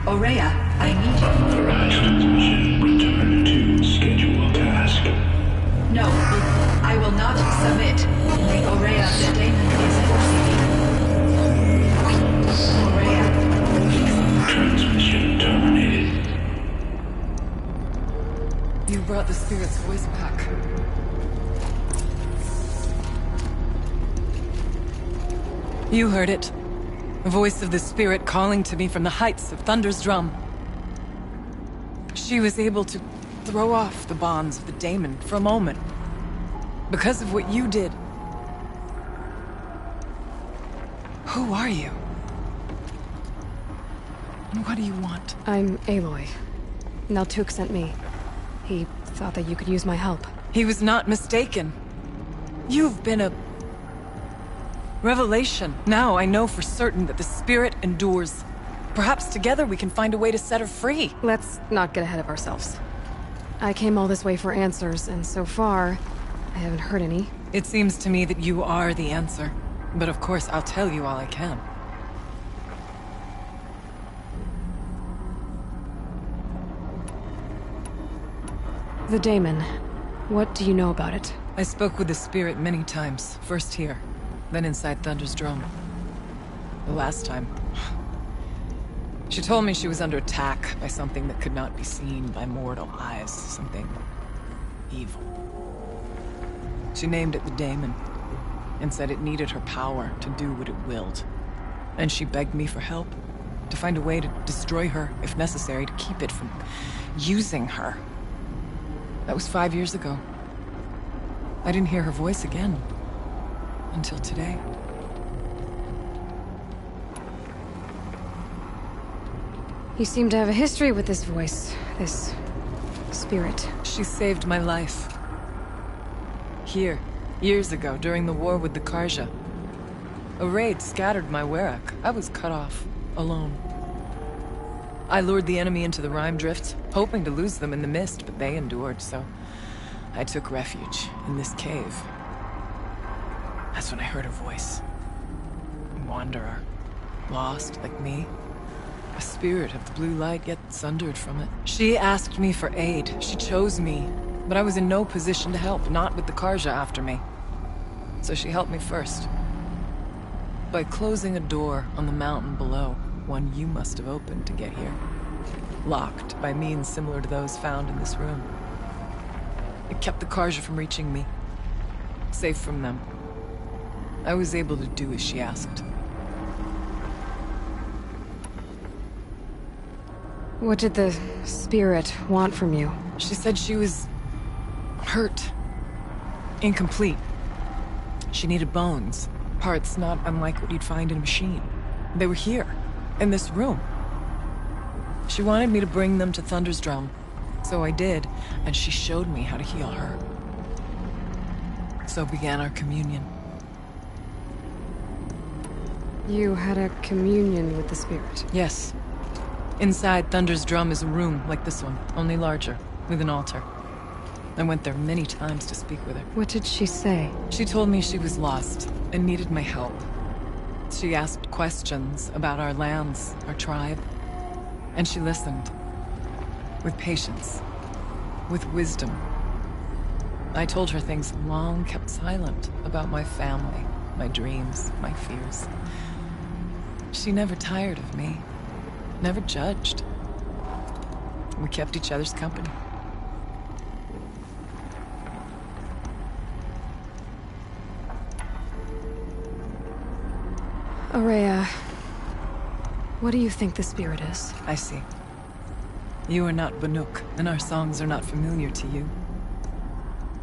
Aurea, I need you. Transmission return to schedule task. No, I will not submit. The Aurea, the daemon is forcing me. Aurea. Transmission terminated. You brought the spirit's voice back. You heard it. The voice of the spirit calling to me from the heights of Thunder's drum. She was able to throw off the bonds of the daemon for a moment. Because of what you did. Who are you? And what do you want? I'm Aloy. Naltuk sent me. He thought that you could use my help. He was not mistaken. You've been a revelation. Now I know for certain that the spirit endures. Perhaps together we can find a way to set her free. Let's not get ahead of ourselves. I came all this way for answers, and so far, I haven't heard any. It seems to me that you are the answer. But of course, I'll tell you all I can. The daemon. What do you know about it? I spoke with the spirit many times. First here, then inside Thunder's drum. The last time, she told me she was under attack by something that could not be seen by mortal eyes. Something evil. She named it the daemon, and said it needed her power to do what it willed. And she begged me for help, to find a way to destroy her, if necessary, to keep it from using her. That was 5 years ago. I didn't hear her voice again. Until today. You seem to have a history with this voice. This spirit. She saved my life. Here, years ago, during the war with the Karja. A raid scattered my Werak. I was cut off, alone. I lured the enemy into the Rime Drift, hoping to lose them in the mist, but they endured, so I took refuge in this cave. That's when I heard her voice. A wanderer. Lost, like me. A spirit of the blue light, yet sundered from it. She asked me for aid. She chose me. But I was in no position to help, not with the Karja after me. So she helped me first. By closing a door on the mountain below. One you must have opened to get here. Locked by means similar to those found in this room. It kept the Karja from reaching me. Safe from them. I was able to do as she asked. What did the spirit want from you? She said she was hurt. Incomplete. She needed bones. Parts not unlike what you'd find in a machine. They were here. In this room. She wanted me to bring them to Thunder's drum. So I did, and she showed me how to heal her. So began our communion. You had a communion with the spirit? Yes. Inside Thunder's drum is a room like this one, only larger, with an altar. I went there many times to speak with her. What did she say? She told me she was lost and needed my help. She asked questions about our lands, our tribe, and she listened. With patience. With wisdom. I told her things long kept silent about my family, my dreams, my fears. She never tired of me. Never judged. We kept each other's company. Aurea, what do you think the spirit is? I see. You are not Banuk, and our songs are not familiar to you.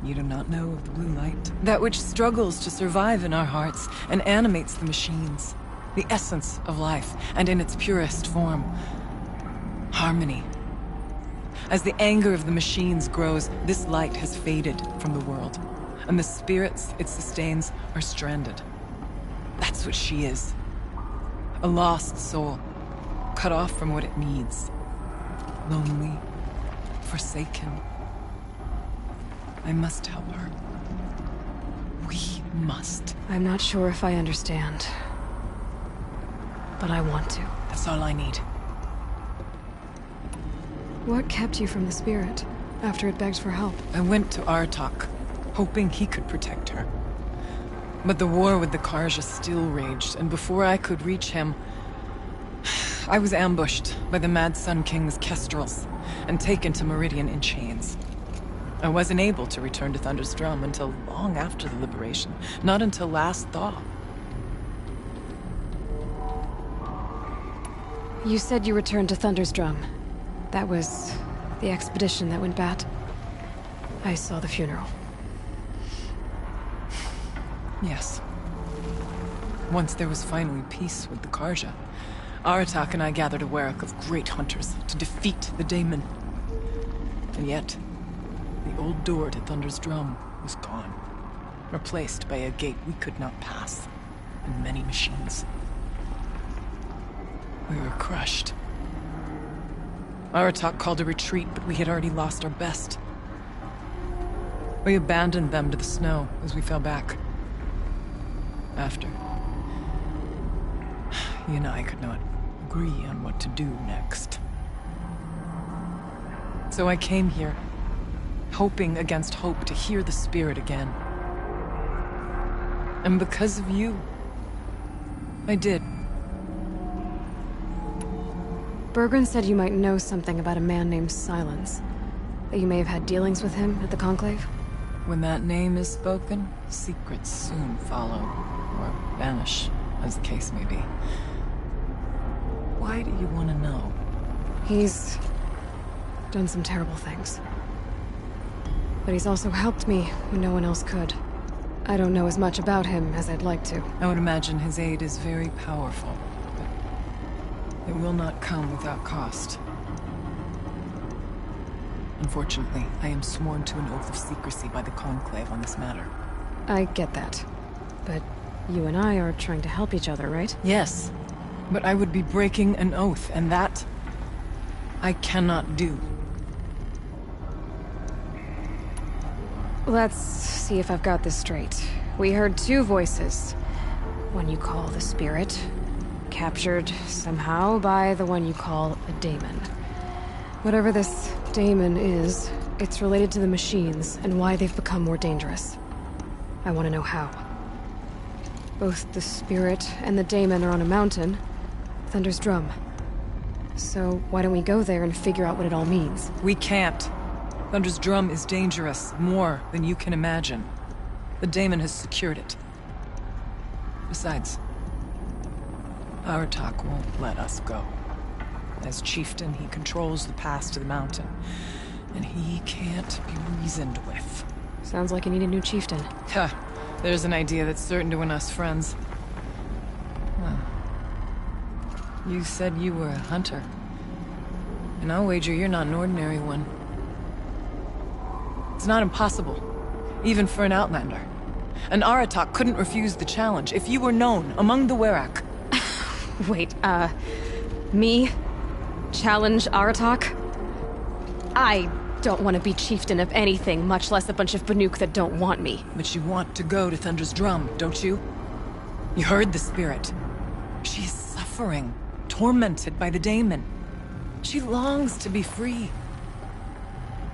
You do not know of the blue light. That which struggles to survive in our hearts and animates the machines. The essence of life, and in its purest form. Harmony. As the anger of the machines grows, this light has faded from the world. And the spirits it sustains are stranded. That's what she is. A lost soul, cut off from what it needs. Lonely, forsaken. I must help her. We must. I'm not sure if I understand. But I want to. That's all I need. What kept you from the spirit after it begged for help? I went to Artok, hoping he could protect her. But the war with the Karja still raged, and before I could reach him, I was ambushed by the Mad Sun King's kestrels and taken to Meridian in chains. I wasn't able to return to Thunder's Drum until long after the liberation, not until last thaw. You said you returned to Thunder's Drum. That was the expedition that went bad. I saw the funeral. Yes. Once there was finally peace with the Karja, Aratak and I gathered a Warwick of great hunters to defeat the Daemon. And yet, the old door to Thunder's Drum was gone, replaced by a gate we could not pass, and many machines. We were crushed. Aratak called a retreat, but we had already lost our best. We abandoned them to the snow as we fell back. After, he and I could not agree on what to do next. So I came here, hoping against hope to hear the spirit again. And because of you, I did. Bergren said you might know something about a man named Silence. That you may have had dealings with him at the Conclave? When that name is spoken, secrets soon follow, or vanish, as the case may be. Why do you want to know? He's done some terrible things. But he's also helped me when no one else could. I don't know as much about him as I'd like to. I would imagine his aid is very powerful, but it will not come without cost. Unfortunately, I am sworn to an oath of secrecy by the Conclave on this matter. I get that. But you and I are trying to help each other, right? Yes, but I would be breaking an oath, and that I cannot do. Let's see if I've got this straight. We heard two voices. One you call the spirit, captured somehow by the one you call a daemon. Whatever this daemon is, it's related to the machines and why they've become more dangerous. I want to know how. Both the spirit and the daemon are on a mountain, Thunder's Drum. So why don't we go there and figure out what it all means? We can't. Thunder's Drum is dangerous, more than you can imagine. The daemon has secured it. Besides, Aratak won't let us go. As chieftain, he controls the pass to the mountain, and he can't be reasoned with. Sounds like you need a new chieftain. Huh. There's an idea that's certain to win us friends. Huh. You said you were a hunter. And I'll wager you're not an ordinary one. It's not impossible, even for an outlander. And Aratak couldn't refuse the challenge if you were known among the Werak. Wait, me? Challenge Aratak? I don't want to be chieftain of anything, much less a bunch of Banuk that don't want me. But you want to go to Thunder's Drum, don't you? You heard the spirit. She is suffering, tormented by the daemon. She longs to be free.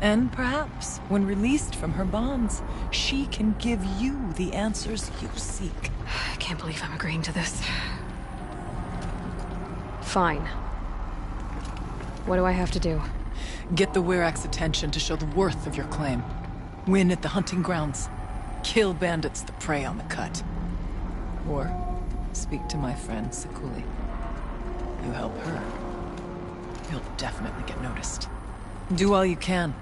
And perhaps, when released from her bonds, she can give you the answers you seek. I can't believe I'm agreeing to this. Fine. What do I have to do? Get the Werak's attention to show the worth of your claim. Win at the hunting grounds. Kill bandits that prey on the cut. Or speak to my friend Sekuli. You help her, you'll definitely get noticed. Do all you can.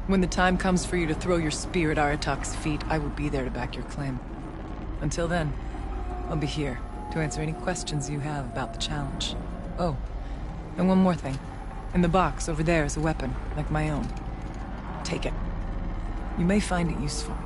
When the time comes for you to throw your spear at Aratak's feet, I will be there to back your claim. Until then, I'll be here to answer any questions you have about the challenge. Oh, and one more thing. In the box over there is a weapon, like my own. Take it. You may find it useful.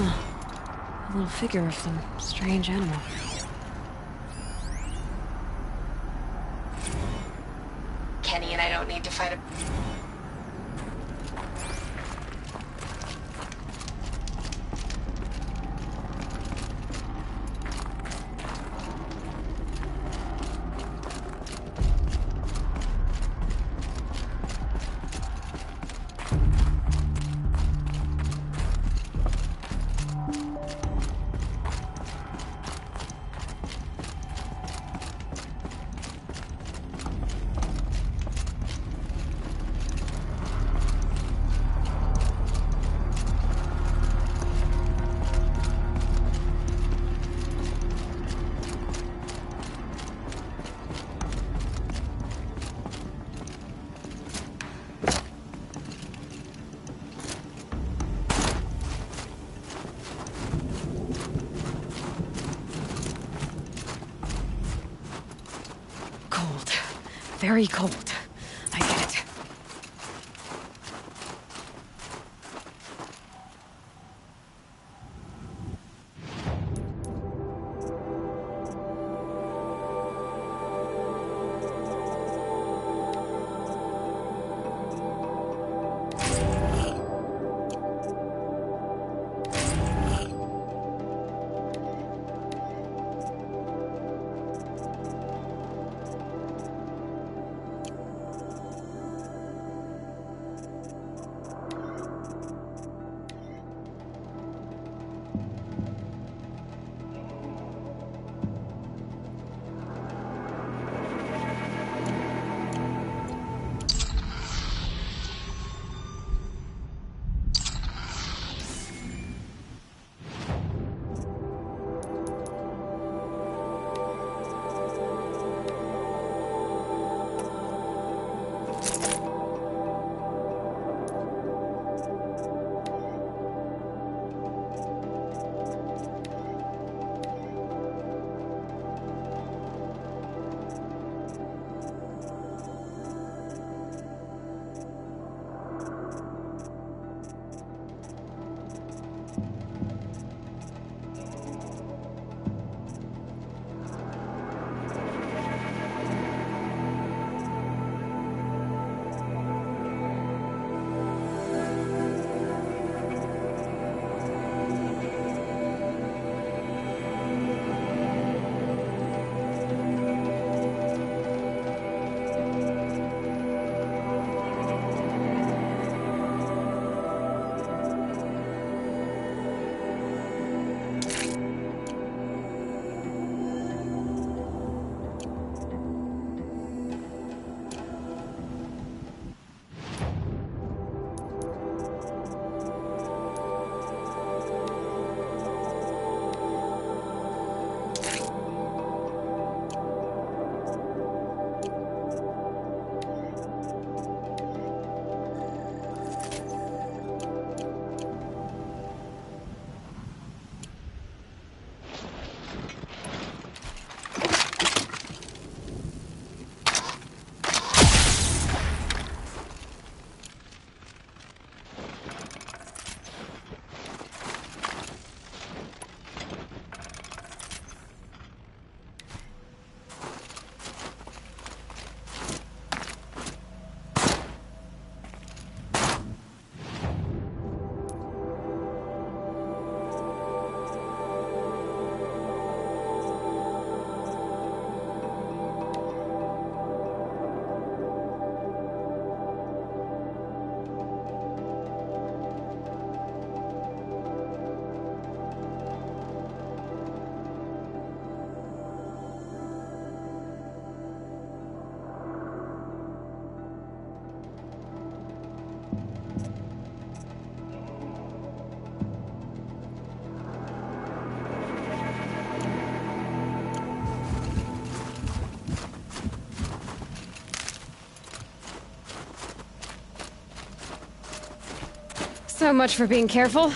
A little figure of some strange animal. Kenny and I don't need to fight a... Very cold. I get it. So much for being careful.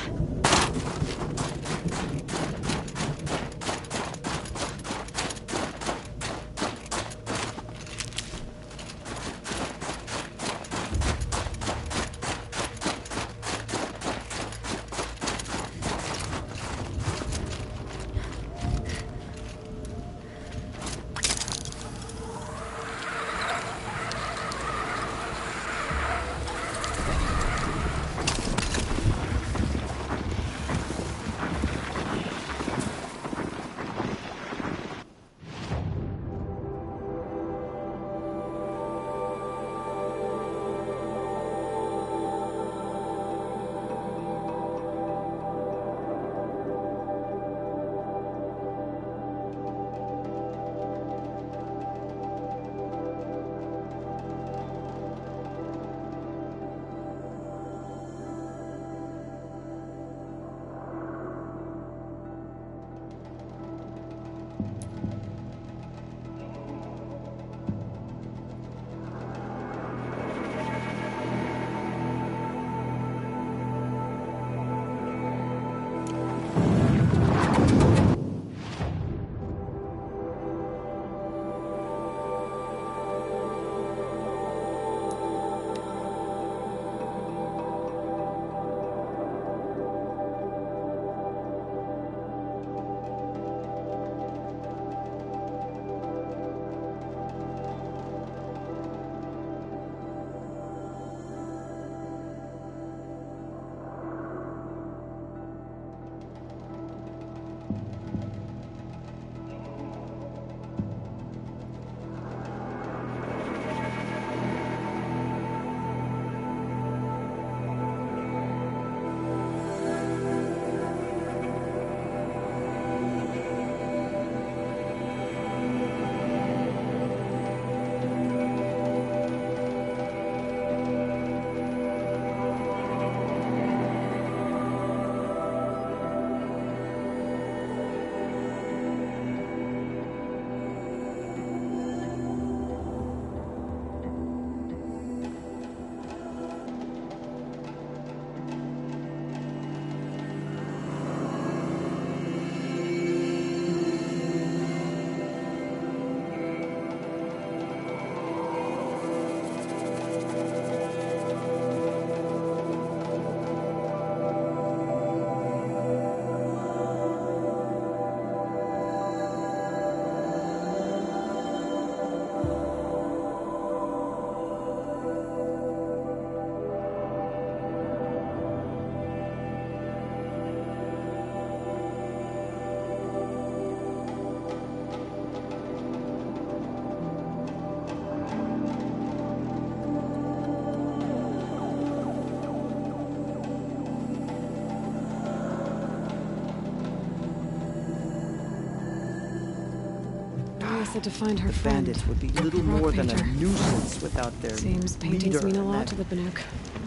it to find her friend. Bandits would be little rock more than a painter. nuisance without their Seems paintings leader mean a and lot that to the Banuk.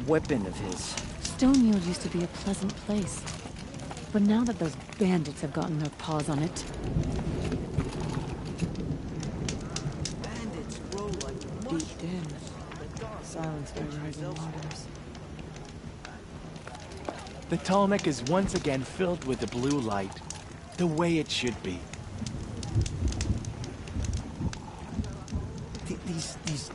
weapon of his. Stonefield used to be a pleasant place. But now that those bandits have gotten their paws on it... Bandits grow like Deep in, silenced by rising waters. The Talmec is once again filled with the blue light, the way it should be. These